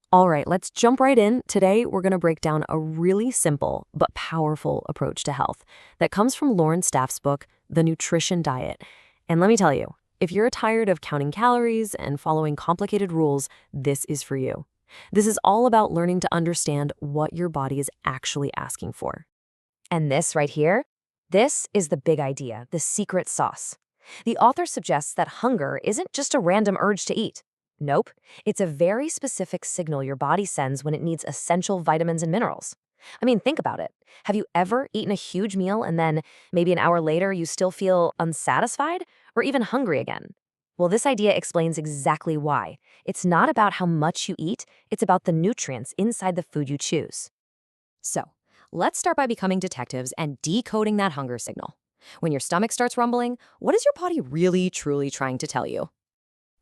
All right, let's jump right in. Today, we're going to break down a really simple but powerful approach to health that comes from Lauren Staff's book, The Nutrition Diet. And let me tell you, if you're tired of counting calories and following complicated rules, this is for you. This is all about learning to understand what your body is actually asking for. And this right here, this is the big idea, the secret sauce. The author suggests that hunger isn't just a random urge to eat. Nope, it's a very specific signal your body sends when it needs essential vitamins and minerals. I mean, think about it. Have you ever eaten a huge meal and then maybe an hour later you still feel unsatisfied or even hungry again? Well, this idea explains exactly why. It's not about how much you eat, it's about the nutrients inside the food you choose. So, let's start by becoming detectives and decoding that hunger signal. When your stomach starts rumbling, what is your body really, truly trying to tell you?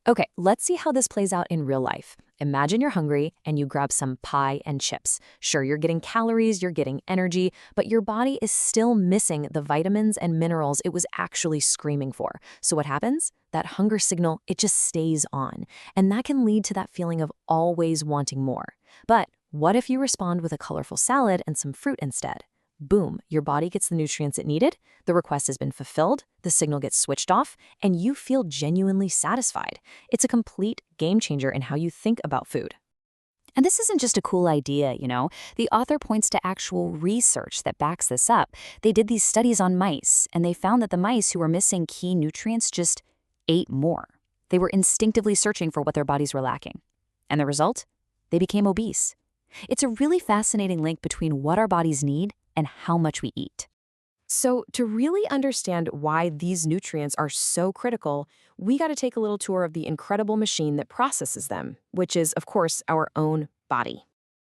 Okay, let's see how this plays out in real life. Imagine you're hungry and you grab some pie and chips. Sure, you're getting calories, you're getting energy, but your body is still missing the vitamins and minerals it was actually screaming for. So what happens? That hunger signal, it just stays on. And that can lead to that feeling of always wanting more. But what if you respond with a colorful salad and some fruit instead? Boom, your body gets the nutrients it needed, the request has been fulfilled, the signal gets switched off, and you feel genuinely satisfied. It's a complete game changer in how you think about food. And this isn't just a cool idea. The author points to actual research that backs this up. They did these studies on mice, and they found that the mice who were missing key nutrients just ate more. They were instinctively searching for what their bodies were lacking. And the result? They became obese. It's a really fascinating link between what our bodies need and how much we eat. So, to really understand why these nutrients are so critical, we got to take a little tour of the incredible machine that processes them, which is, of course, our own body.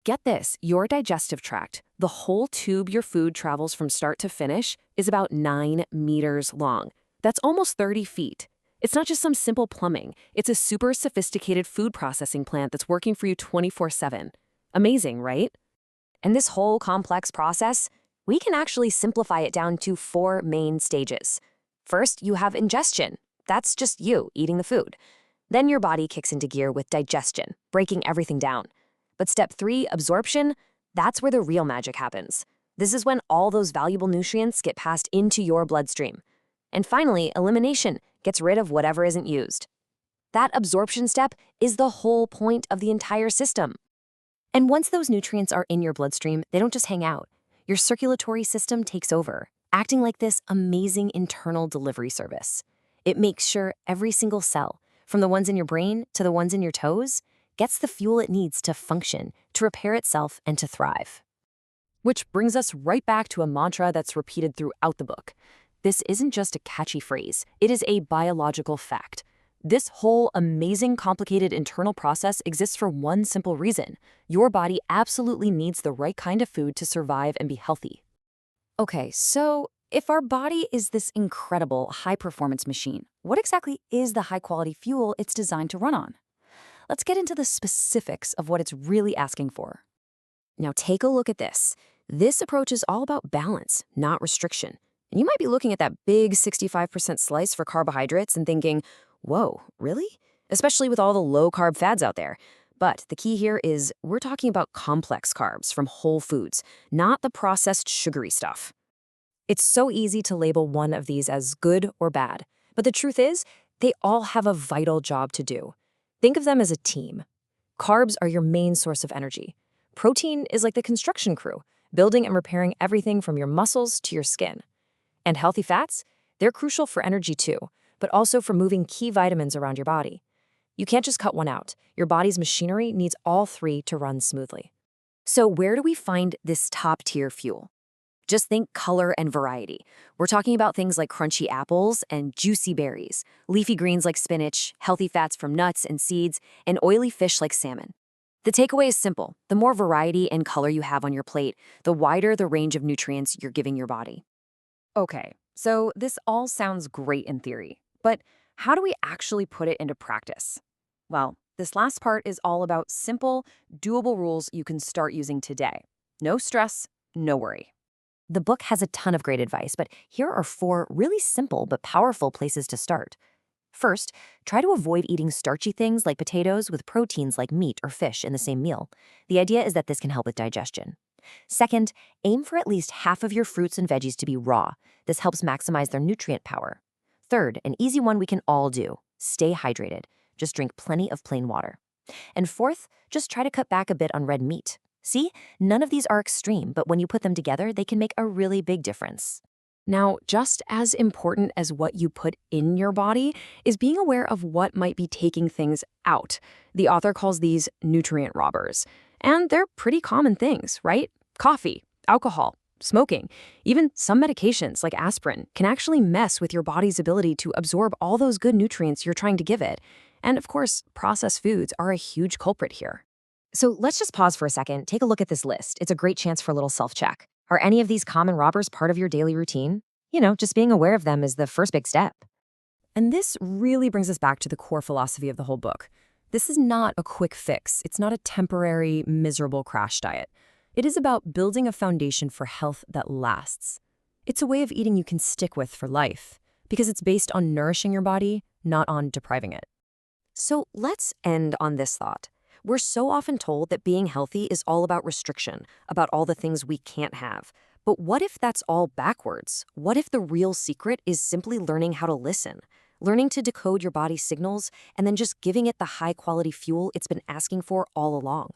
Get this, your digestive tract, the whole tube your food travels from start to finish, is about 9 meters long. That's almost 30 feet. It's not just some simple plumbing. It's a super sophisticated food processing plant that's working for you 24/7. Amazing, right? And this whole complex process, we can actually simplify it down to 4 main stages. First, you have ingestion. That's just you eating the food. Then your body kicks into gear with digestion, breaking everything down. But step 3, absorption, that's where the real magic happens. This is when all those valuable nutrients get passed into your bloodstream. And finally, elimination gets rid of whatever isn't used. That absorption step is the whole point of the entire system. And once those nutrients are in your bloodstream, they don't just hang out. Your circulatory system takes over, acting like this amazing internal delivery service. It makes sure every single cell, from the ones in your brain to the ones in your toes, gets the fuel it needs to function, to repair itself, and to thrive. Which brings us right back to a mantra that's repeated throughout the book. This isn't just a catchy phrase, it is a biological fact. This whole amazing, complicated internal process exists for one simple reason. Your body absolutely needs the right kind of food to survive and be healthy. Okay, so if our body is this incredible high-performance machine, what exactly is the high-quality fuel it's designed to run on? Let's get into the specifics of what it's really asking for. Now take a look at this. This approach is all about balance, not restriction. And you might be looking at that big 65% slice for carbohydrates and thinking, whoa, really? Especially with all the low-carb fads out there. But the key here is we're talking about complex carbs from whole foods, not the processed sugary stuff. It's so easy to label one of these as good or bad, but the truth is, they all have a vital job to do. Think of them as a team. Carbs are your main source of energy. Protein is like the construction crew, building and repairing everything from your muscles to your skin. And healthy fats? They're crucial for energy too, but also for moving key vitamins around your body. You can't just cut one out. Your body's machinery needs all 3 to run smoothly. So where do we find this top-tier fuel? Just think color and variety. We're talking about things like crunchy apples and juicy berries, leafy greens like spinach, healthy fats from nuts and seeds, and oily fish like salmon. The takeaway is simple. The more variety and color you have on your plate, the wider the range of nutrients you're giving your body. Okay, so this all sounds great in theory, but how do we actually put it into practice? Well, this last part is all about simple, doable rules you can start using today. No stress, no worry. The book has a ton of great advice, but here are 4 really simple but powerful places to start. First, try to avoid eating starchy things like potatoes with proteins like meat or fish in the same meal. The idea is that this can help with digestion. Second, aim for at least half of your fruits and veggies to be raw. This helps maximize their nutrient power. Third, an easy one we can all do: stay hydrated. Just drink plenty of plain water. And fourth, just try to cut back a bit on red meat. See, none of these are extreme, but when you put them together, they can make a really big difference. Now, just as important as what you put in your body is being aware of what might be taking things out. The author calls these nutrient robbers. And they're pretty common things, right? Coffee, alcohol, smoking, even some medications like aspirin can actually mess with your body's ability to absorb all those good nutrients you're trying to give it. And of course, processed foods are a huge culprit here. So let's just pause for a second, take a look at this list. It's a great chance for a little self-check. Are any of these common robbers part of your daily routine? Just being aware of them is the first big step. And this really brings us back to the core philosophy of the whole book. This is not a quick fix. It's not a temporary, miserable crash diet. It is about building a foundation for health that lasts. It's a way of eating you can stick with for life, because it's based on nourishing your body, not on depriving it. So let's end on this thought. We're so often told that being healthy is all about restriction, about all the things we can't have. But what if that's all backwards? What if the real secret is simply learning how to listen, learning to decode your body's signals, and then just giving it the high-quality fuel it's been asking for all along?